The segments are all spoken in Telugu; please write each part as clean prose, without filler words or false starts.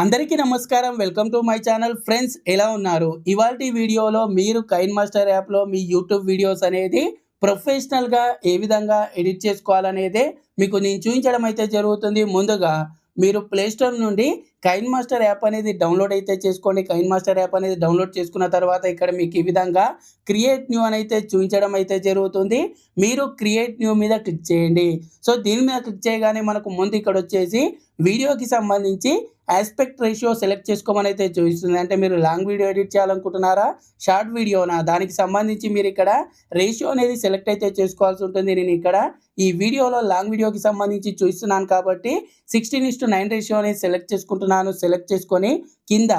అందరికీ నమస్కారం. Welcome to my channel. Friends, ఎలా ఉన్నారు? ఇవాల్టి వీడియోలో మీరు కైన్ మాస్టర్ యాప్‌లో మీ యూట్యూబ్ వీడియోస్ అనేది ప్రొఫెషనల్‌గా ఏ విధంగా ఎడిట్ చేసుకోవాలనేదే మీకు నేను చూపించడం అయితే జరుగుతుంది. ముందుగా మీరు ప్లే స్టోర్ నుండి కైన్ మాస్టర్ యాప్ అనేది డౌన్లోడ్ అయితే చేసుకోండి. కైన్ మాస్టర్ యాప్ అనేది డౌన్లోడ్ చేసుకున్న తర్వాత ఇక్కడ మీకు ఈ విధంగా క్రియేట్ న్యూ అని అయితే చూపించడం అయితే జరుగుతుంది. మీరు క్రియేట్ న్యూ మీద క్లిక్ చేయండి. సో దీని మీద క్లిక్ చేయగానే మనకు ముందు ఇక్కడ వచ్చేసి వీడియోకి సంబంధించి ఆస్పెక్ట్ రేషియో సెలెక్ట్ చేసుకోమని అయితే చూపిస్తుంది. అంటే మీరు లాంగ్ వీడియో ఎడిట్ చేయాలనుకుంటున్నారా, షార్ట్ వీడియోనా, దానికి సంబంధించి మీరు ఇక్కడ రేషియో అనేది సెలెక్ట్ అయితే చేసుకోవాల్సి ఉంటుంది. నేను ఇక్కడ ఈ వీడియోలో లాంగ్ వీడియోకి సంబంధించి చూపిస్తున్నాను కాబట్టి 16:9 రేషియో అనేది సెలెక్ట్ చేసుకుంటున్నాను. సెలెక్ట్ చేసుకొని కింద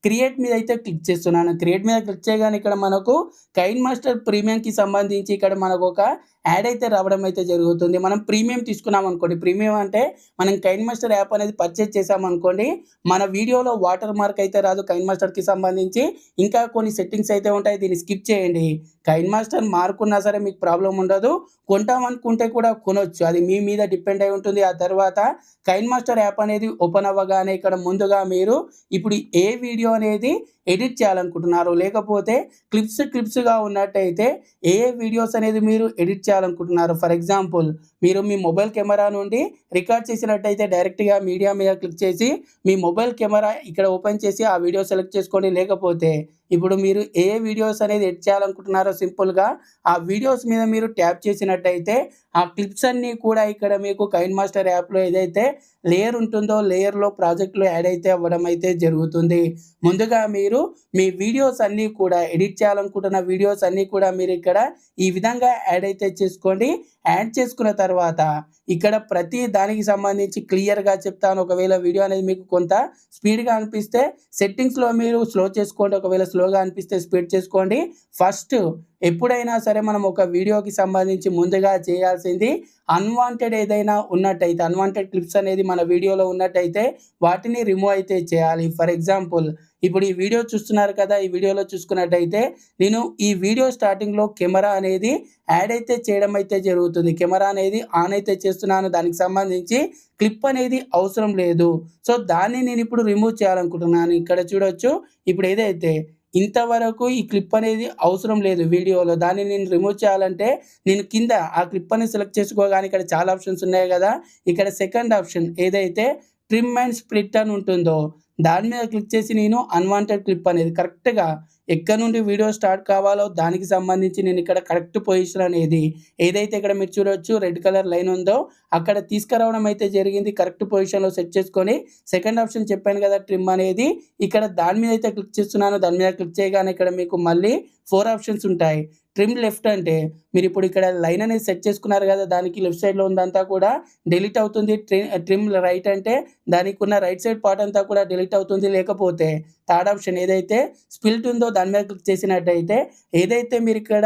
క్రియేట్ మీద అయితే క్లిక్ చేస్తున్నాను. క్రియేట్ మీద క్లిక్ చేయగానే ఇక్కడ మనకు కైన్ మాస్టర్ ప్రీమియంకి సంబంధించి ఇక్కడ మనకు ఒక యాడ్ అయితే రావడం అయితే జరుగుతుంది. మనం ప్రీమియం తీసుకున్నాం అనుకోండి, ప్రీమియం అంటే మనం కైన్ మాస్టర్ యాప్ అనేది పర్చేజ్ చేసామనుకోండి, మన వీడియోలో వాటర్ మార్క్ అయితే రాదు. కైన్ మాస్టర్కి సంబంధించి ఇంకా కొన్ని సెట్టింగ్స్ అయితే ఉంటాయి. దీన్ని స్కిప్ చేయండి. కైన్ మాస్టర్ మార్క్ ఉన్నా సరే మీకు ప్రాబ్లం ఉండదు. కొంటామనుకుంటే కూడా కొనొచ్చు, అది మీ మీద డిపెండ్ అయి ఉంటుంది. ఆ తర్వాత కైన్ మాస్టర్ యాప్ అనేది ఓపెన్ అవ్వగానే ఇక్కడ ముందుగా మీరు ఇప్పుడు ఏ వీడియో అనేది ఎడిట్ చేయాలనుకుంటున్నారు, లేకపోతే క్లిప్స్గా ఉన్నట్టయితే ఏ వీడియోస్ అనేది మీరు ఎడిట్ చేయాలనుకుంటున్నారు. ఫర్ ఎగ్జాంపుల్, మీరు మీ మొబైల్ కెమెరా నుండి రికార్డ్ చేసినట్టయితే డైరెక్ట్గా మీడియా మీద క్లిక్ చేసి మీ మొబైల్ కెమెరా ఇక్కడ ఓపెన్ చేసి ఆ వీడియో సెలెక్ట్ చేసుకోండి. లేకపోతే ఇప్పుడు మీరు ఏ వీడియోస్ అనేది ఎడిట్ చేయాలనుకుంటున్నారో సింపుల్గా ఆ వీడియోస్ మీద మీరు ట్యాప్ చేసినట్టయితే ఆ క్లిప్స్ అన్నీ కూడా ఇక్కడ మీకు కైన్ మాస్టర్ యాప్లో ఏదైతే లేయర్ ఉంటుందో లేయర్లో ప్రాజెక్ట్లో యాడ్ అయితే అవ్వడం అయితే జరుగుతుంది. ముందుగా మీరు మీ వీడియోస్ అన్నీ కూడా ఎడిట్ చేయాలనుకుంటున్న వీడియోస్ అన్నీ కూడా మీరు ఇక్కడ ఈ విధంగా యాడ్ అయితే చేసుకోండి. యాడ్ చేసుకున్న తర్వాత ఇక్కడ ప్రతి దానికి సంబంధించి క్లియర్గా చెప్తాను. ఒకవేళ వీడియో అనేది మీకు కొంత స్పీడ్గా అనిపిస్తే సెట్టింగ్స్లో మీరు స్లో చేసుకోండి. ఒకవేళ స్లోగా అనిపిస్తే స్పీడ్ చేసుకోండి. ఫస్ట్ ఎప్పుడైనా సరే మనం ఒక వీడియోకి సంబంధించి ముందుగా చేయాల్సింది అన్వాంటెడ్ ఏదైనా ఉన్నట్టయితే, అన్వాంటెడ్ క్లిప్స్ అనేది మన వీడియోలో ఉన్నట్టయితే వాటిని రిమూవ్ అయితే చేయాలి. ఫర్ ఎగ్జాంపుల్, ఇప్పుడు ఈ వీడియో చూస్తున్నారు కదా, ఈ వీడియోలో చూసుకున్నట్టయితే నేను ఈ వీడియో స్టార్టింగ్లో కెమెరా అనేది యాడ్ అయితే చేయడం అయితే జరుగుతుంది. కెమెరా అనేది ఆన్ అయితే చేస్తున్నాను. దానికి సంబంధించి క్లిప్ అనేది అవసరం లేదు. సో దాన్ని నేను ఇప్పుడు రిమూవ్ చేయాలనుకుంటున్నాను. ఇక్కడ చూడొచ్చు, ఇప్పుడు ఏదైతే ఇంతవరకు ఈ క్లిప్ అనేది అవసరం లేదు వీడియోలో, దాన్ని నేను రిమూవ్ చేయాలంటే నేను కింద ఆ క్లిప్ అనేది సెలెక్ట్ చేసుకోగానే ఇక్కడ చాలా ఆప్షన్స్ ఉన్నాయి కదా, ఇక్కడ సెకండ్ ఆప్షన్ ఏదైతే ట్రిమ్ అండ్ స్ప్లిట్ అని ఉంటుందో దాని మీద క్లిక్ చేసి నేను అన్వాంటెడ్ క్లిప్ అనేది కరెక్ట్గా ఎక్కడి నుండి వీడియో స్టార్ట్ కావాలో దానికి సంబంధించి నేను ఇక్కడ కరెక్ట్ పొజిషన్ అనేది ఏదైతే ఇక్కడ మీరు చూడవచ్చు రెడ్ కలర్ లైన్ ఉందో అక్కడ తీసుకురావడం అయితే జరిగింది. కరెక్ట్ పొజిషన్లో సెట్ చేసుకొని సెకండ్ ఆప్షన్ చెప్పాను కదా ట్రిమ్ అనేది, ఇక్కడ దాని మీద అయితే క్లిక్ చేస్తున్నాను. దాని మీద క్లిక్ చేయగానే ఇక్కడ మీకు మళ్ళీ 4 ఆప్షన్స్ ఉంటాయి. ట్రిమ్ లెఫ్ట్ అంటే మీరు ఇప్పుడు ఇక్కడ లైన్ అనేది సెట్ చేసుకున్నారు కదా, దానికి లెఫ్ట్ సైడ్లో ఉందంతా కూడా డిలీట్ అవుతుంది. ట్రిమ్ రైట్ అంటే దానికి ఉన్న రైట్ సైడ్ పార్ట్ అంతా కూడా డిలీట్ అవుతుంది. లేకపోతే థర్డ్ ఆప్షన్ ఏదైతే స్ప్లిట్ ఉందో దాని మీద క్లిక్ చేసినట్టయితే ఏదైతే మీరు ఇక్కడ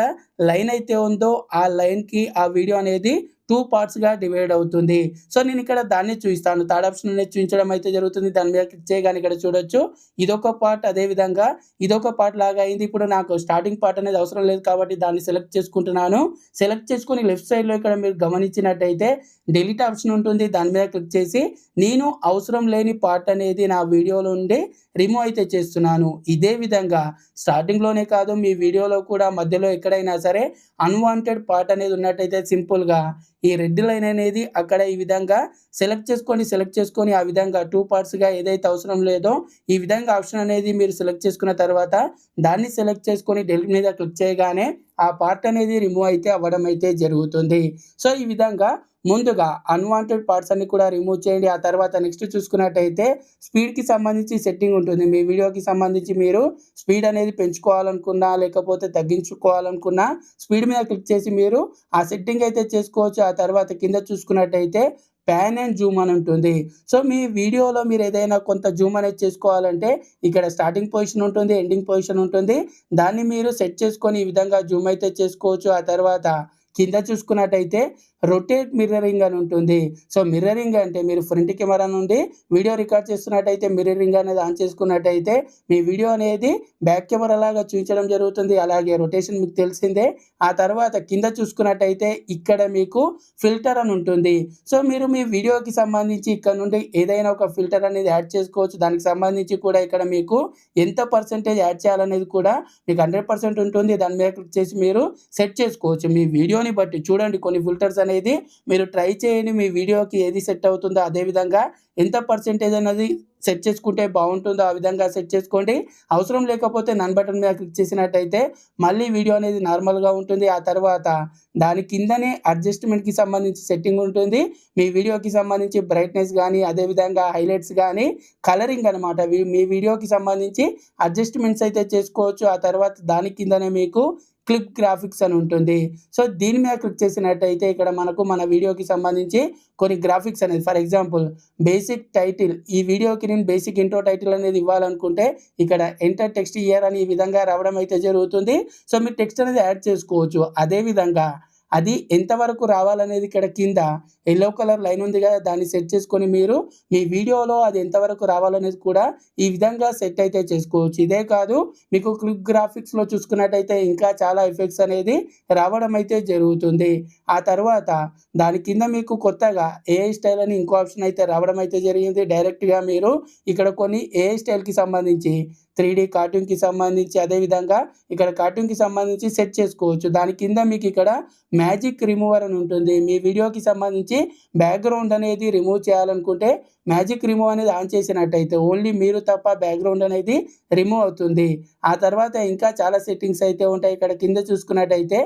లైన్ అయితే ఉందో ఆ లైన్కి ఆ వీడియో అనేది 2 పార్ట్స్గా డివైడ్ అవుతుంది. సో నేను ఇక్కడ దాన్ని చూపిస్తాను. థర్డ్ ఆప్షన్ అనేది చూపించడం అయితే జరుగుతుంది. దాని మీద క్లిక్ చేయగానే ఇక్కడ చూడొచ్చు ఇదొక పార్ట్, అదేవిధంగా ఇదొక పార్ట్ లాగా అయింది. ఇప్పుడు నాకు స్టార్టింగ్ పార్ట్ అనేది అవసరం లేదు కాబట్టి దాన్ని సెలెక్ట్ చేసుకుంటున్నాను. సెలెక్ట్ చేసుకొని లెఫ్ట్ సైడ్లో ఇక్కడ మీరు గమనించినట్టయితే డిలీట్ ఆప్షన్ ఉంటుంది. దాని మీద క్లిక్ చేసి నేను అవసరం లేని పార్ట్ అనేది నా వీడియోలో నుండి రిమూవ్ అయితే చేస్తున్నాను. ఇదే విధంగా స్టార్టింగ్లోనే కాదు మీ వీడియోలో కూడా మధ్యలో ఎక్కడైనా సరే అన్వాంటెడ్ పార్ట్ అనేది ఉన్నట్టయితే సింపుల్గా ఈ రెడ్ లైన్ అనేది అక్కడ ఈ విధంగా సెలెక్ట్ చేసుకొని ఆ విధంగా 2 పార్ట్స్గా ఏదైతే అవసరం లేదో ఈ విధంగా ఆప్షన్ అనేది మీరు సెలెక్ట్ చేసుకున్న తర్వాత దాన్ని సెలెక్ట్ చేసుకొని డిలీట్ మీద క్లిక్ చేయగానే ఆ పార్ట్ అనేది రిమూవ్ అయితే అవ్వడం అయితే జరుగుతుంది. సో ఈ విధంగా ముందుగా అన్వాంటెడ్ పార్ట్స్ అన్ని కూడా రిమూవ్ చేయండి. ఆ తర్వాత నెక్స్ట్ చూసుకున్నట్టయితే స్పీడ్కి సంబంధించి సెట్టింగ్ ఉంటుంది. మీ వీడియోకి సంబంధించి మీరు స్పీడ్ అనేది పెంచుకోవాలనుకున్నా లేకపోతే తగ్గించుకోవాలనుకున్నా స్పీడ్ మీద క్లిక్ చేసి మీరు ఆ సెట్టింగ్ అయితే చేసుకోవచ్చు. ఆ తర్వాత కింద చూసుకున్నట్టయితే ప్యాన్ అండ్ జూమ్ అని ఉంటుంది. సో మీ వీడియోలో మీరు ఏదైనా కొంత జూమ్ అనేది చేసుకోవాలంటే ఇక్కడ స్టార్టింగ్ పొజిషన్ ఉంటుంది, ఎండింగ్ పొజిషన్ ఉంటుంది. దాన్ని మీరు సెట్ చేసుకొని ఈ విధంగా జూమ్ అయితే చేసుకోవచ్చు. ఆ తర్వాత కింద చూసుకున్నట్టయితే రొటేట్ మిర్రరింగ్ అని ఉంటుంది. సో మిర్రరింగ్ అంటే మీరు ఫ్రంట్ కెమెరా నుండి వీడియో రికార్డ్ చేస్తున్నట్టయితే మిర్రరింగ్ అనేది ఆన్ చేసుకున్నట్టయితే మీ వీడియో అనేది బ్యాక్ కెమెరా లాగా చూపించడం జరుగుతుంది. అలాగే రొటేషన్ మీకు తెలిసిందే. ఆ తర్వాత కింద చూసుకున్నట్టయితే ఇక్కడ మీకు ఫిల్టర్ అని ఉంటుంది. సో మీరు మీ వీడియోకి సంబంధించి ఇక్కడ నుండి ఏదైనా ఒక ఫిల్టర్ అనేది యాడ్ చేసుకోవచ్చు. దానికి సంబంధించి కూడా ఇక్కడ మీకు ఎంత పర్సెంటేజ్ యాడ్ చేయాలనేది కూడా మీకు 100% ఉంటుంది. దాని మీద క్లిక్ చేసి మీరు సెట్ చేసుకోవచ్చు. మీ వీడియోని బట్టి చూడండి, కొన్ని ఫిల్టర్స్ అనేది మీరు ట్రై చేయండి. మీ వీడియోకి ఏది సెట్ అవుతుందో అదేవిధంగా ఎంత పర్సెంటేజ్ అనేది సెట్ చేసుకుంటే బాగుంటుందో ఆ విధంగా సెట్ చేసుకోండి. అవసరం లేకపోతే నన్ బటన్ మీద క్లిక్ చేసినట్టయితే మళ్ళీ వీడియో అనేది నార్మల్గా ఉంటుంది. ఆ తర్వాత దాని కిందనే అడ్జస్ట్మెంట్కి సంబంధించి సెట్టింగ్ ఉంటుంది. మీ వీడియోకి సంబంధించి బ్రైట్నెస్ కానీ అదేవిధంగా హైలైట్స్ కానీ కలరింగ్ అనమాట. మీ వీడియోకి సంబంధించి అడ్జస్ట్మెంట్స్ అయితే చేసుకోవచ్చు. ఆ తర్వాత దాని కిందనే మీకు క్లిప్ గ్రాఫిక్స్ అని ఉంటుంది. సో దీని మీద క్లిక్ చేసినట్టయితే ఇక్కడ మనకు మన వీడియోకి సంబంధించి కొన్ని గ్రాఫిక్స్ అనేది, ఫర్ ఎగ్జాంపుల్ బేసిక్ టైటిల్, ఈ వీడియోకి నేను బేసిక్ ఇంట్రో టైటిల్ అనేది ఇవ్వాలనుకుంటే ఇక్కడ ఎంటర్ టెక్స్ట్ ఇయర్ అని ఈ విధంగా రావడం అయితే జరుగుతుంది. సో మీరు టెక్స్ట్ అనేది యాడ్ చేసుకోవచ్చు. అదేవిధంగా అది ఎంతవరకు రావాలనేది ఇక్కడ కింద ఎల్లో కలర్ లైన్ ఉంది కదా, దాన్ని సెట్ చేసుకొని మీరు మీ వీడియోలో అది ఎంతవరకు రావాలనేది కూడా ఈ విధంగా సెట్ అయితే చేసుకోవచ్చు. ఇదే కాదు, మీకు క్లిప్ గ్రాఫిక్స్లో చూసుకున్నట్టయితే ఇంకా చాలా ఎఫెక్ట్స్ అనేది రావడం అయితే జరుగుతుంది. ఆ తర్వాత దాని కింద మీకు కొత్తగా ఏఐ స్టైల్ అని ఇంకో ఆప్షన్ అయితే రావడం అయితే జరిగింది. డైరెక్ట్గా మీరు ఇక్కడ కొన్ని ఏఐ స్టైల్కి సంబంధించి 3D కార్టూన్కి సంబంధించి అదేవిధంగా ఇక్కడ కార్టూన్కి సంబంధించి సెట్ చేసుకోవచ్చు. దాని కింద మీకు ఇక్కడ మ్యాజిక్ రిమూవర్ అని ఉంటుంది. మీ వీడియోకి సంబంధించి బ్యాక్గ్రౌండ్ అనేది రిమూవ్ చేయాలనుకుంటే మ్యాజిక్ రిమూవ్ అనేది ఆన్ చేసినట్టయితే ఓన్లీ మీరు తప్ప బ్యాక్గ్రౌండ్ అనేది రిమూవ్ అవుతుంది. ఆ తర్వాత ఇంకా చాలా సెట్టింగ్స్ అయితే ఉంటాయి. ఇక్కడ కింద చూసుకున్నట్టయితే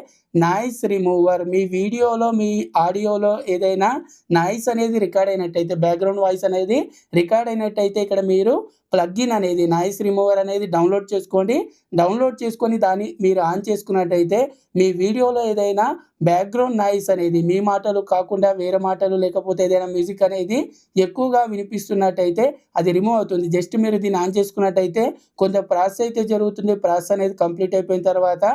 నాయిస్ రిమూవర్, మీ వీడియోలో మీ ఆడియోలో ఏదైనా నాయిస్ అనేది రికార్డ్ అయినట్టయితే, బ్యాక్గ్రౌండ్ వాయిస్ అనేది రికార్డ్ అయినట్టయితే ఇక్కడ మీరు ప్లగ్ఇన్ అనేది నాయిస్ రిమూవర్ అనేది డౌన్లోడ్ చేసుకోండి. డౌన్లోడ్ చేసుకొని దాన్ని మీరు ఆన్ చేసుకున్నట్టయితే మీ వీడియోలో ఏదైనా బ్యాక్గ్రౌండ్ నాయిస్ అనేది మీ మాటలు కాకుండా వేరే మాటలు లేకపోతే ఏదైనా మ్యూజిక్ అనేది ఎక్కువగా వినిపిస్తున్నట్టయితే అది రిమూవ్ అవుతుంది. జస్ట్ మీరు దీన్ని ఆన్ చేసుకున్నట్టయితే కొంత ప్రాసెస్ అయితే జరుగుతుంది. ప్రాసెస్ అనేది కంప్లీట్ అయిపోయిన తర్వాత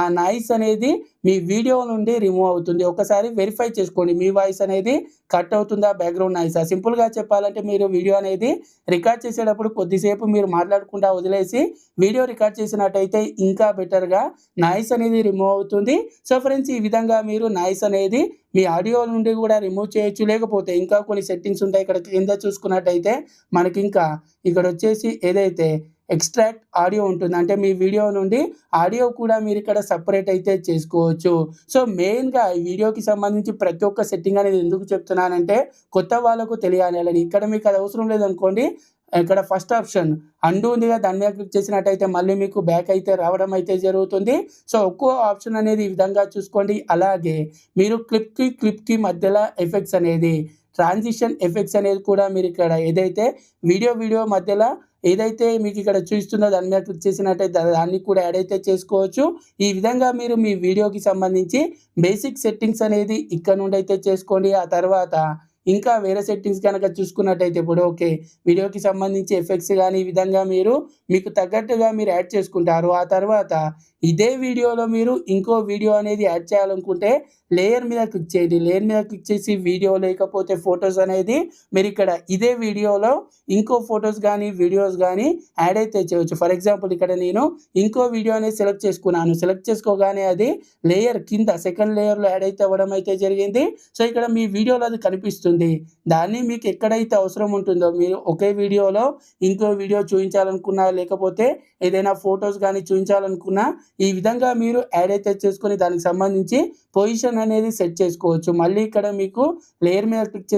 ఆ నాయిస్ అనేది మీ వీడియో నుండి రిమూవ్ అవుతుంది. ఒకసారి వెరిఫై చేసుకోండి మీ వాయిస్ అనేది కట్ అవుతుందా, బ్యాక్గ్రౌండ్ నాయిస్. సింపుల్గా చెప్పాలంటే మీరు వీడియో అనేది రికార్డ్ చేసేటప్పుడు కొద్దిసేపు మీరు మాట్లాడకుండా వదిలేసి వీడియో రికార్డ్ చేసినట్టయితే ఇంకా బెటర్గా నాయిస్ అనేది రిమూవ్ అవుతుంది. సో ఫ్రెండ్స్, ఈ విధంగా మీరు నాయిస్ అనేది మీ ఆడియో నుండి కూడా రిమూవ్ చేయొచ్చు. లేకపోతే ఇంకా కొన్ని సెట్టింగ్స్ ఉంటాయి. ఇక్కడ కింద చూసుకున్నట్టయితే మనకి ఇంకా ఇక్కడ వచ్చేసి ఏదైతే ఎక్స్ట్రాక్ట్ ఆడియో ఉంటుంది, అంటే మీ వీడియో నుండి ఆడియో కూడా మీరు ఇక్కడ సపరేట్ అయితే చేసుకోవచ్చు. సో మెయిన్గా ఈ వీడియోకి సంబంధించి ప్రతి ఒక్క సెట్టింగ్ అనేది ఎందుకు చెప్తున్నానంటే కొత్త వాళ్ళకు తెలియాలని. ఇక్కడ మీకు అది అవసరం లేదనుకోండి, ఇక్కడ ఫస్ట్ ఆప్షన్ అండు ఉంది కదా, దాని మీద క్లిక్ చేసినట్టయితే మళ్ళీ మీకు బ్యాక్ అయితే రావడం అయితే జరుగుతుంది. సో ఒక్కో ఆప్షన్ అనేది ఈ విధంగా చూసుకోండి. అలాగే మీరు క్లిప్కి మధ్యలో ఎఫెక్ట్స్ అనేది, ట్రాన్సిషన్ ఎఫెక్ట్స్ అనేది కూడా మీరు ఇక్కడ ఏదైతే వీడియో మధ్యలో ఏదైతే మీకు ఇక్కడ చూస్తుందో దాని మీద క్లిక్ చేసినట్టయితే దాన్ని కూడా యాడ్ అయితే చేసుకోవచ్చు. ఈ విధంగా మీరు మీ వీడియోకి సంబంధించి బేసిక్ సెట్టింగ్స్ అనేది ఇక్కడ నుండి అయితే చేసుకోండి. ఆ తర్వాత ఇంకా వేరే సెట్టింగ్స్ కనుక చూసుకున్నట్టయితే ఇప్పుడు ఓకే, వీడియోకి సంబంధించి ఎఫెక్ట్స్ కానీ ఈ విధంగా మీరు మీకు తగ్గట్టుగా మీరు యాడ్ చేసుకుంటారు. ఆ తర్వాత ఇదే వీడియోలో మీరు ఇంకో వీడియో అనేది యాడ్ చేయాలనుకుంటే లేయర్ మీద క్లిక్ చేయండి. లేయర్ మీద క్లిక్ చేసి వీడియో లేకపోతే ఫొటోస్ అనేది మీరు ఇక్కడ ఇదే వీడియోలో ఇంకో ఫొటోస్ కానీ వీడియోస్ కానీ యాడ్ అయితే చేయవచ్చు. ఫర్ ఎగ్జాంపుల్ ఇక్కడ నేను ఇంకో వీడియో అనేది సెలెక్ట్ చేసుకున్నాను. సెలెక్ట్ చేసుకోగానే అది లేయర్ కింద సెకండ్ లేయర్లో యాడ్ అయితే అవ్వడం అయితే జరిగింది. సో ఇక్కడ మీ వీడియోలో అది కనిపిస్తుంది. దాన్ని మీకు ఎక్కడైతే అవసరం ఉంటుందో మీరు ఒకే వీడియోలో ఇంకో వీడియో చూపించాలనుకున్నా లేకపోతే ఏదైనా ఫొటోస్ కానీ చూపించాలనుకున్నా ఈ విధంగా మీరు యాడ్ అయితే చేసుకొని దానికి సంబంధించి పొజిషన్ అనేది సెట్ చేసుకోవచ్చు. మళ్ళీ ఇక్కడ మీకు లేయర్ మీద క్లిక్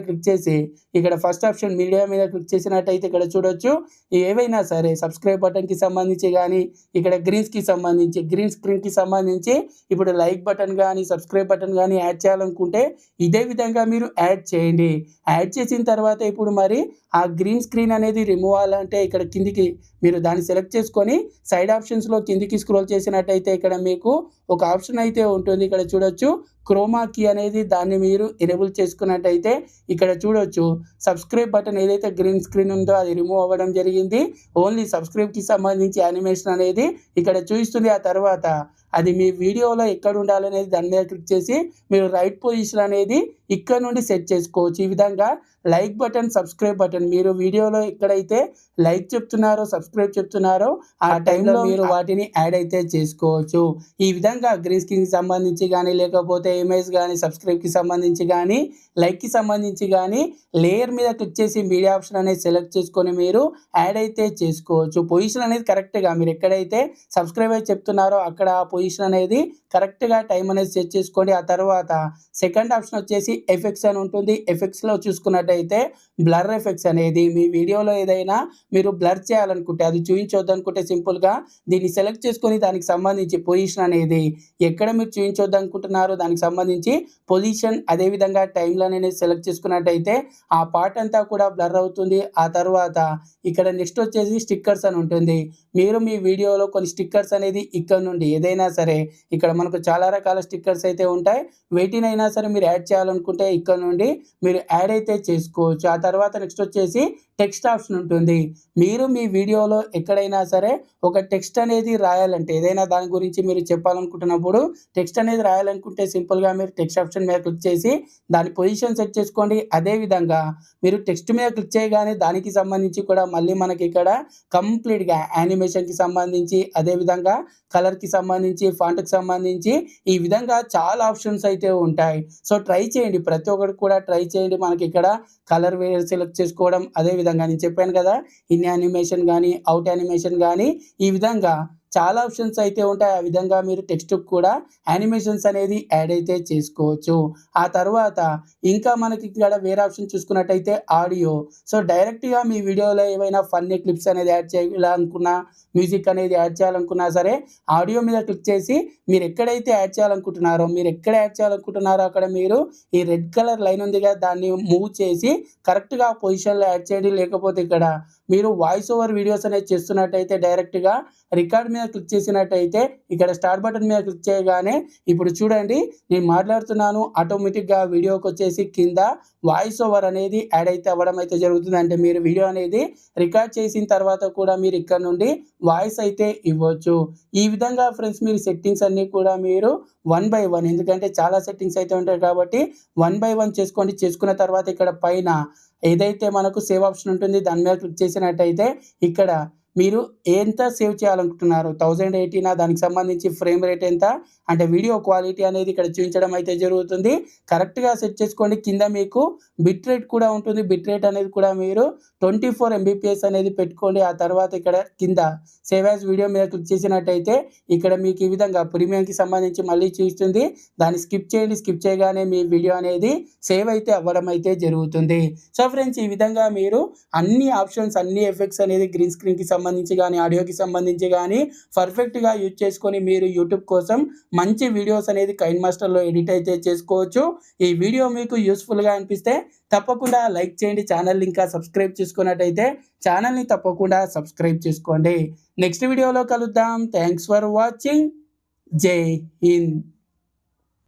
క్లిక్ చేసి ఇక్కడ ఫస్ట్ ఆప్షన్ మీడియా మీద క్లిక్ చేసినట్టయితే ఇక్కడ చూడొచ్చు ఏవైనా సరే సబ్స్క్రైబ్ బటన్కి సంబంధించి కానీ ఇక్కడ గ్రీన్ స్క్రీన్కి సంబంధించి ఇప్పుడు లైక్ బటన్ కానీ సబ్స్క్రైబ్ బటన్ కానీ యాడ్ చేయాలనుకుంటే ఇదే విధంగా మీరు యాడ్ చేయండి. యాడ్ చేసిన తర్వాత ఇప్పుడు మరి ఆ గ్రీన్ స్క్రీన్ అనేది రిమూవ్ అవ్వాలంటే ఇక్కడ కిందికి మీరు దాన్ని సెలెక్ట్ చేసుకొని సైడ్ ఆప్షన్స్లో కిందికి స్క్రోల్ చేసినట్టయితే ఇక్కడ మీకు ఒక ఆప్షన్ అయితే ఉంటుంది. ఇక్కడ చూడొచ్చు క్రోమా కీ అనేది, దాన్ని మీరు ఎనేబుల్ చేసుకున్నట్టయితే ఇక్కడ చూడొచ్చు సబ్స్క్రైబ్ బటన్ ఏదైతే గ్రీన్ స్క్రీన్ ఉందో అది రిమూవ్ అవ్వడం జరిగింది. ఓన్లీ సబ్స్క్రైబ్కి సంబంధించి యానిమేషన్ అనేది ఇక్కడ చూపిస్తుంది. ఆ తర్వాత అది మీ వీడియోలో ఎక్కడ ఉండాలనేది దాని మీద క్లిక్ చేసి మీరు రైట్ పొజిషన్ అనేది ఇక్కడ నుండి సెట్ చేసుకోవచ్చు. ఈ విధంగా లైక్ బటన్, సబ్స్క్రైబ్ బటన్, మీరు వీడియోలో ఎక్కడైతే లైక్ చెప్తున్నారో, సబ్స్క్రైబ్ చెప్తున్నారో ఆ టైంలో మీరు వాటిని యాడ్ అయితే చేసుకోవచ్చు. ఈ విధంగా గ్రీన్ స్క్రీన్కి సంబంధించి కానీ, లేకపోతే ఇమేజ్ కానీ, సబ్స్క్రైబ్కి సంబంధించి కానీ, లైక్కి సంబంధించి కానీ లేయర్ మీద క్లిక్ చేసి మీడియా ఆప్షన్ అనేది సెలెక్ట్ చేసుకొని మీరు యాడ్ అయితే చేసుకోవచ్చు. పొజిషన్ అనేది కరెక్ట్గా మీరు ఎక్కడైతే సబ్స్క్రైబ్ అయితే చెప్తున్నారో అక్కడ ఆ పొజిషన్ అనేది కరెక్ట్గా టైం అనేది సెట్ చేసుకోండి. ఆ తర్వాత సెకండ్ ఆప్షన్ వచ్చేసి ఎఫెక్ట్స్ అని ఉంటుంది. ఎఫెక్ట్స్లో చూసుకున్నట్టయితే బ్లర్ ఎఫెక్ట్స్ అనేది మీ వీడియోలో ఏదైనా మీరు బ్లర్ చేయాలనుకుంటే, అది చూపించొద్దు అనుకుంటే సింపుల్గా దీన్ని సెలెక్ట్ చేసుకొని దానికి సంబంధించి పొజిషన్ అనేది ఎక్కడ మీరు చూపించొద్దు అనుకుంటున్నారో దానికి సంబంధించి పొజిషన్, అదేవిధంగా టైం లైన్ అనేది సెలెక్ట్ చేసుకున్నట్టయితే ఆ పార్ట్ అంతా కూడా బ్లర్ అవుతుంది. ఆ తర్వాత ఇక్కడ నెక్స్ట్ వచ్చేసి స్టిక్కర్స్ అని ఉంటుంది. మీరు మీ వీడియోలో కొన్ని స్టిక్కర్స్ అనేది ఇక్కడ నుండి ఏదైనా సరే, ఇక్కడ మనకు చాలా రకాల స్టిక్కర్స్ అయితే ఉంటాయి. వేటినైనా సరే మీరు యాడ్ చేయాలనుకుంటే ఇక్కడ నుండి మీరు యాడ్ అయితే చేసుకోవచ్చు. ఆ తర్వాత నెక్స్ట్ వచ్చేసి టెక్స్ట్ ఆప్షన్ ఉంటుంది. మీరు మీ వీడియోలో ఎక్కడైనా సరే ఒక టెక్స్ట్ అనేది రాయాలంటే, ఏదైనా దాని గురించి మీరు చెప్పాలనుకుంటున్నప్పుడు టెక్స్ట్ అనేది రాయాలనుకుంటే సింపుల్గా మీరు టెక్స్ట్ ఆప్షన్ మీద క్లిక్ చేసి దాని పొజిషన్ సెట్ చేసుకోండి. అదేవిధంగా మీరు టెక్స్ట్ మీద క్లిక్ చేయగానే దానికి సంబంధించి కూడా మళ్ళీ మనకి ఇక్కడ కంప్లీట్గా యానిమేషన్కి సంబంధించి, అదేవిధంగా కలర్కి సంబంధించి, ఫాంట్కి సంబంధించి ఈ విధంగా చాలా ఆప్షన్స్ అయితే ఉంటాయి. సో ట్రై చేయండి, ప్రతి ఒక్కటి కూడా ట్రై చేయండి. మనకి ఇక్కడ కలర్ వేరే సెలెక్ట్ చేసుకోవడం, అదేవిధంగా నేను చెప్పాను కదా ఇన్ యానిమేషన్ కానీ, అవుట్ యానిమేషన్ కానీ, ఈ విధంగా చాలా ఆప్షన్స్ అయితే ఉంటాయి. ఆ విధంగా మీరు టెక్స్ట్కి కూడా యానిమేషన్స్ అనేది యాడ్ అయితే చేసుకోవచ్చు. ఆ తర్వాత ఇంకా మనకి ఇక్కడ వేరే ఆప్షన్ చూసుకున్నట్టయితే ఆడియో. సో డైరెక్ట్గా మీ వీడియోలో ఏవైనా ఫన్నీ క్లిప్స్ అనేది యాడ్ చేయాలనుకున్నా, మ్యూజిక్ అనేది యాడ్ చేయాలనుకున్నా సరే ఆడియో మీద క్లిక్ చేసి మీరు ఎక్కడైతే యాడ్ చేయాలనుకుంటున్నారో, మీరు ఎక్కడ యాడ్ చేయాలనుకుంటున్నారో అక్కడ మీరు ఈ రెడ్ కలర్ లైన్ ఉంది కదా దాన్ని మూవ్ చేసి కరెక్ట్గా పొజిషన్లో యాడ్ చేయండి. లేకపోతే ఇక్కడ మీరు వాయిస్ ఓవర్ వీడియోస్ అనేది చేస్తున్నట్టయితే డైరెక్ట్గా రికార్డ్ మీద క్లిక్ చేసినట్టయితే ఇక్కడ స్టార్ట్ బటన్ మీద క్లిక్ చేయగానే ఇప్పుడు చూడండి నేను మాట్లాడుతున్నాను, ఆటోమేటిక్గా వీడియోకి వచ్చేసి కింద వాయిస్ ఓవర్ అనేది యాడ్ అయితే అవ్వడం అయితే జరుగుతుంది. అంటే మీరు వీడియో అనేది రికార్డ్ చేసిన తర్వాత కూడా మీరు ఇక్కడ నుండి వాయిస్ అయితే ఇవ్వచ్చు. ఈ విధంగా ఫ్రెండ్స్ మీరు సెట్టింగ్స్ అన్నీ కూడా మీరు 1 by 1, ఎందుకంటే చాలా సెట్టింగ్స్ అయితే ఉంటాయి కాబట్టి 1 by 1 చేసుకోండి. చేసుకున్న తర్వాత ఇక్కడ పైన ఏదైతే మనకు సేవ్ ఆప్షన్ ఉంటుంది దాని మీద క్లిక్ చేసినట్టయితే ఇక్కడ మీరు ఎంత సేవ్ చేయాలనుకుంటున్నారో 1080 దానికి సంబంధించి ఫ్రేమ్ రేట్ ఎంత, అంటే వీడియో క్వాలిటీ అనేది ఇక్కడ చూపించడం అయితే జరుగుతుంది. కరెక్ట్గా సెట్ చేసుకోండి. కింద మీకు బిట్ రేట్ కూడా ఉంటుంది. బిట్ రేట్ అనేది కూడా మీరు 24 Mbps అనేది పెట్టుకోండి. ఆ తర్వాత ఇక్కడ కింద సేవ్ యాజ్ వీడియో మీద క్లిక్ చేసినట్టయితే ఇక్కడ మీకు ఈ విధంగా ప్రీమియంకి సంబంధించి మళ్ళీ చూస్తుంది. దాన్ని స్కిప్ చేయండి. స్కిప్ చేయగానే మీ వీడియో అనేది సేవ్ అయితే అవ్వడం అయితే జరుగుతుంది. సో ఫ్రెండ్స్ ఈ విధంగా మీరు అన్ని ఆప్షన్స్, అన్ని ఎఫెక్ట్స్ అనేది గ్రీన్ స్క్రీన్కి సంబంధించి కానీ, ఆడియోకి సంబంధించి కానీ పర్ఫెక్ట్గా యూజ్ చేసుకొని మీరు యూట్యూబ్ కోసం మంచి వీడియోస్ అనేది కైన్ మాస్టర్లో ఎడిట్ అయితే చేసుకోవచ్చు. ఈ వీడియో మీకు యూస్ఫుల్గా అనిపిస్తే తప్పకుండా లైక్ చేయండి. ఛానల్ ఇంకా సబ్స్క్రైబ్ చేసుకున్నట్టయితే ఛానల్ని తప్పకుండా సబ్స్క్రైబ్ చేసుకోండి. నెక్స్ట్ వీడియోలో కలుద్దాం. Thanks for watching. జై హింద్.